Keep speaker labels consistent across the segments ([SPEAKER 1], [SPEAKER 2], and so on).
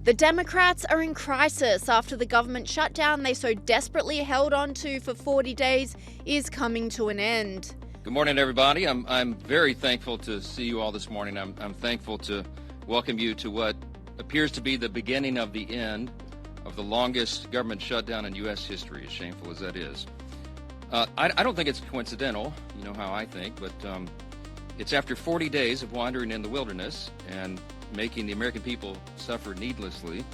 [SPEAKER 1] The Democrats are in crisis after the government shutdown they so desperately held on to for 40 days is coming to an end.
[SPEAKER 2] Good morning, everybody. I'm very thankful to see you all this morning. I'm thankful to welcome you to what appears to be the beginning of the end of the longest government shutdown in U.S. history, as shameful as that is. I don't think it's coincidental, you know how I think, but it's after 40 days of wandering in the wilderness and making the American people suffer needlessly,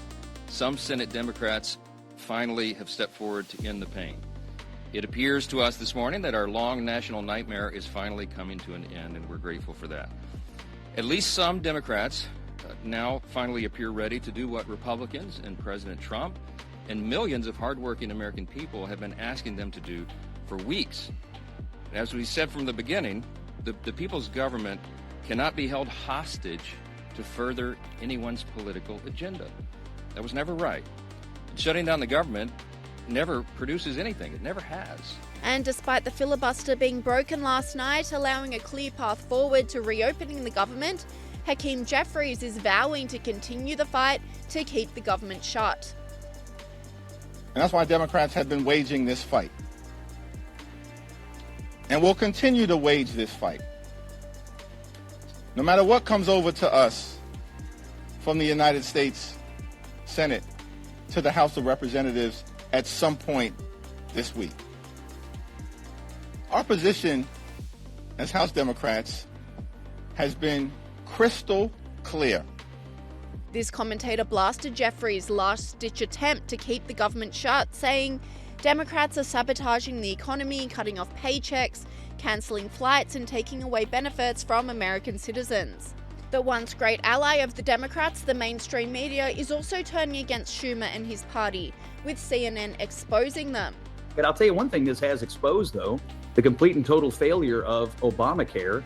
[SPEAKER 2] some Senate Democrats finally have stepped forward to end the pain. It appears to us this morning that our long national nightmare is finally coming to an end, and we're grateful for that. At least some Democrats now finally appear ready to do what Republicans and President Trump and millions of hardworking American people have been asking them to do for weeks. As we said from the beginning, the people's government cannot be held hostage to further anyone's political agenda. That was never right. Shutting down the government never produces anything. It never has.
[SPEAKER 1] And despite the filibuster being broken last night, allowing a clear path forward to reopening the government, Hakeem Jeffries is vowing to continue the fight to keep the government shut.
[SPEAKER 3] And that's why Democrats have been waging this fight. And we'll continue to wage this fight. No matter what comes over to us from the United States Senate to the House of Representatives at some point this week. Our position as House Democrats has been crystal clear.
[SPEAKER 1] This commentator blasted Jeffries' last-ditch attempt to keep the government shut, saying Democrats are sabotaging the economy, cutting off paychecks, cancelling flights and taking away benefits from American citizens. The once great ally of the Democrats, the mainstream media, is also turning against Schumer and his party, with CNN exposing them.
[SPEAKER 4] But I'll tell you one thing this has exposed, though, the complete and total failure of Obamacare.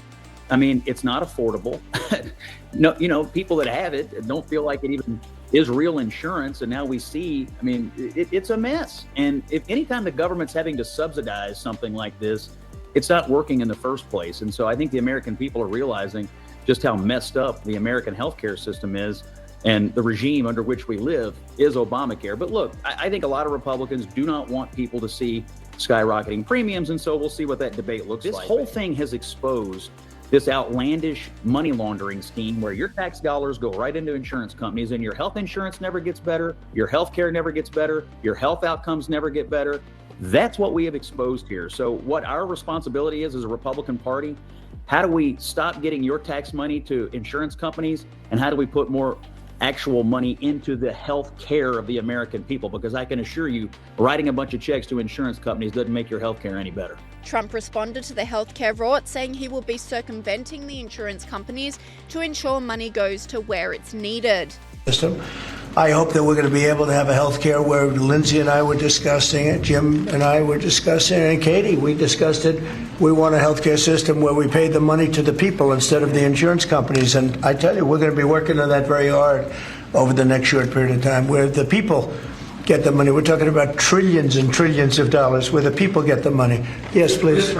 [SPEAKER 4] I mean, it's not affordable. No, you know, people that have it don't feel like it even is real insurance. And now we see, I mean, it's a mess. And if anytime the government's having to subsidize something like this, it's not working in the first place. And so I think the American people are realizing just how messed up the American healthcare system is. And the regime under which we live is Obamacare. But look, I think a lot of Republicans do not want people to see skyrocketing premiums. And so we'll see what that debate looks like. This whole thing has exposed this outlandish money laundering scheme where your tax dollars go right into insurance companies and your health insurance never gets better, your health care never gets better, your health outcomes never get better. That's what we have exposed here. So what our responsibility is as a Republican Party, how do we stop getting your tax money to insurance companies, and how do we put more actual money into the health care of the American people? Because I can assure you, writing a bunch of checks to insurance companies doesn't make your health care any better.
[SPEAKER 1] Trump responded to the healthcare rort, saying he will be circumventing the insurance companies to ensure money goes to where it's needed.
[SPEAKER 5] I hope that we're going to be able to have a healthcare where Lindsay and I were discussing it, Jim and I were discussing it, and Katie, we discussed it. We want a healthcare system where we pay the money to the people instead of the insurance companies. And I tell you, we're going to be working on that very hard over the next short period of time, where the people get the money. We're talking about trillions and trillions of dollars where the people get the money. Yes, please.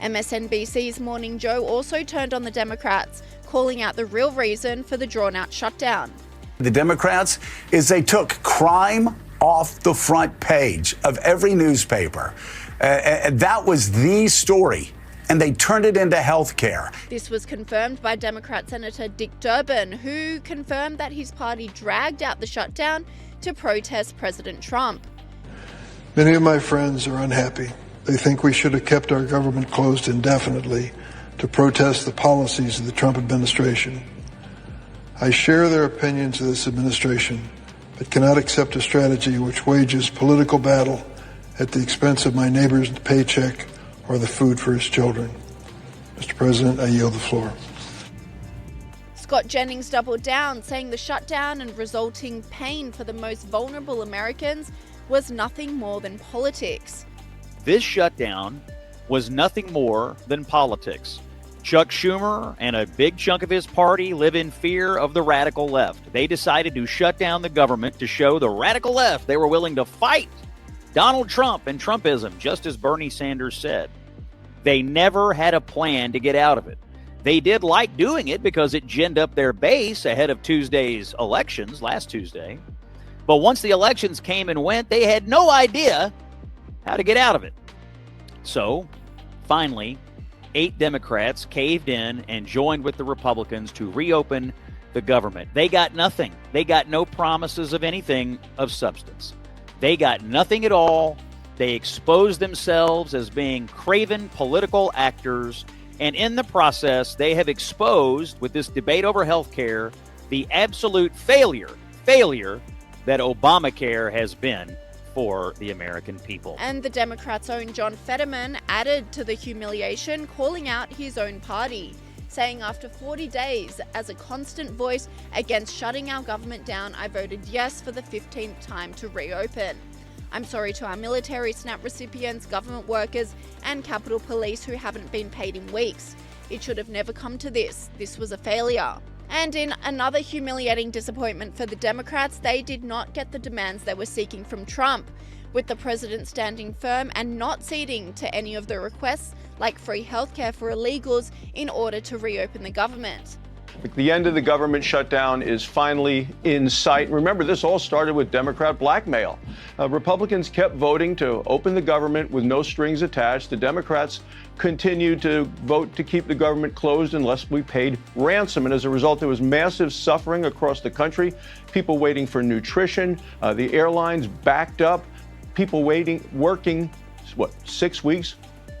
[SPEAKER 1] MSNBC's Morning Joe also turned on the Democrats, calling out the real reason for the drawn-out shutdown.
[SPEAKER 6] The Democrats is they took crime off the front page of every newspaper. And that was the story. And they turned it into health care.
[SPEAKER 1] This was confirmed by Democrat Senator Dick Durbin, who confirmed that his party dragged out the shutdown to protest President Trump.
[SPEAKER 7] Many of my friends are unhappy. They think we should have kept our government closed indefinitely to protest the policies of the Trump administration. I share their opinions of this administration, but cannot accept a strategy which wages political battle at the expense of my neighbor's paycheck or the food for his children. Mr. President, I yield the floor.
[SPEAKER 1] Scott Jennings doubled down, saying the shutdown and resulting pain for the most vulnerable Americans was nothing more than politics.
[SPEAKER 4] This shutdown was nothing more than politics. Chuck Schumer and a big chunk of his party live in fear of the radical left. They decided to shut down the government to show the radical left they were willing to fight Donald Trump and Trumpism, just as Bernie Sanders said. They never had a plan to get out of it. They did like doing it because it ginned up their base ahead of Tuesday's elections, last Tuesday. But once the elections came and went, they had no idea how to get out of it. So, finally, 8 Democrats caved in and joined with the Republicans to reopen the government. They got nothing. They got no promises of anything of substance. They got nothing at all. They exposed themselves as being craven political actors, and in the process, they have exposed, with this debate over health care, the absolute failure that Obamacare has been for the American people.
[SPEAKER 1] And the Democrats' own John Fetterman added to the humiliation, calling out his own party, saying, after 40 days as a constant voice against shutting our government down, I voted yes for the 15th time to reopen. I'm sorry to our military SNAP recipients, government workers, and Capitol Police who haven't been paid in weeks. It should have never come to this. This was a failure. And in another humiliating disappointment for the Democrats, they did not get the demands they were seeking from Trump, with the president standing firm and not ceding to any of the requests like free healthcare for illegals in order to reopen the government.
[SPEAKER 8] The end of the government shutdown is finally in sight. Remember, this all started with Democrat blackmail. Republicans kept voting to open the government with no strings attached. The Democrats continued to vote to keep the government closed unless we paid ransom. And as a result, there was massive suffering across the country, people waiting for nutrition, the airlines backed up, people working, 6 weeks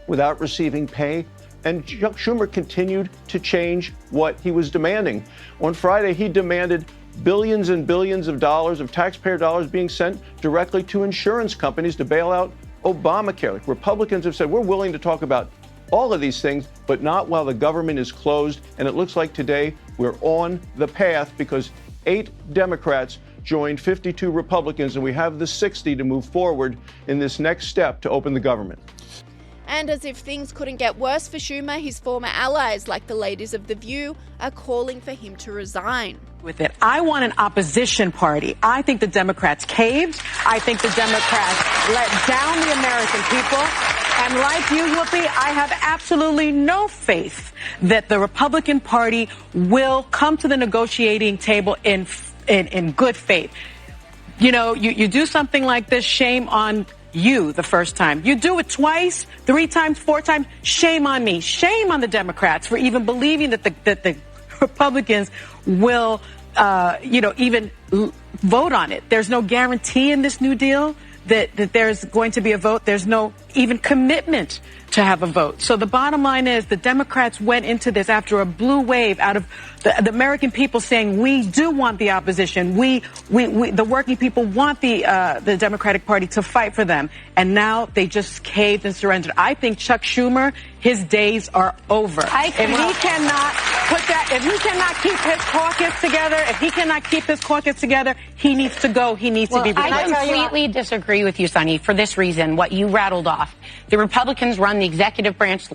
[SPEAKER 8] without receiving pay. And Chuck Schumer continued to change what he was demanding. On Friday, he demanded billions and billions of dollars of taxpayer dollars being sent directly to insurance companies to bail out Obamacare. Republicans have said, we're willing to talk about all of these things, but not while the government is closed. And it looks like today we're on the path because 8 Democrats joined 52 Republicans, and we have the 60 to move forward in this next step to open the government.
[SPEAKER 1] And as if things couldn't get worse for Schumer, his former allies, like the ladies of The View, are calling for him to resign.
[SPEAKER 9] With it, I want an opposition party. I think the Democrats caved. I think the Democrats let down the American people. And like you, Whoopi, I have absolutely no faith that the Republican Party will come to the negotiating table in good faith. You know, you do something like this, shame on you the first time. You do it twice, 3 times, 4 times, shame on me. Shame on the Democrats for even believing that the Republicans will, even vote on it. There's no guarantee in this New Deal that there's going to be a vote. There's no even commitment to have a vote. So the bottom line is the Democrats went into this after a blue wave out of the American people saying we do want the opposition. We the working people want the Democratic Party to fight for them. And now they just caved and surrendered. I think Chuck Schumer, his days are over. If he cannot keep his caucus together, he needs to go. He needs to be replaced.
[SPEAKER 10] I completely disagree with you, Sonny, for this reason, what you rattled off. The Republicans run the executive branch.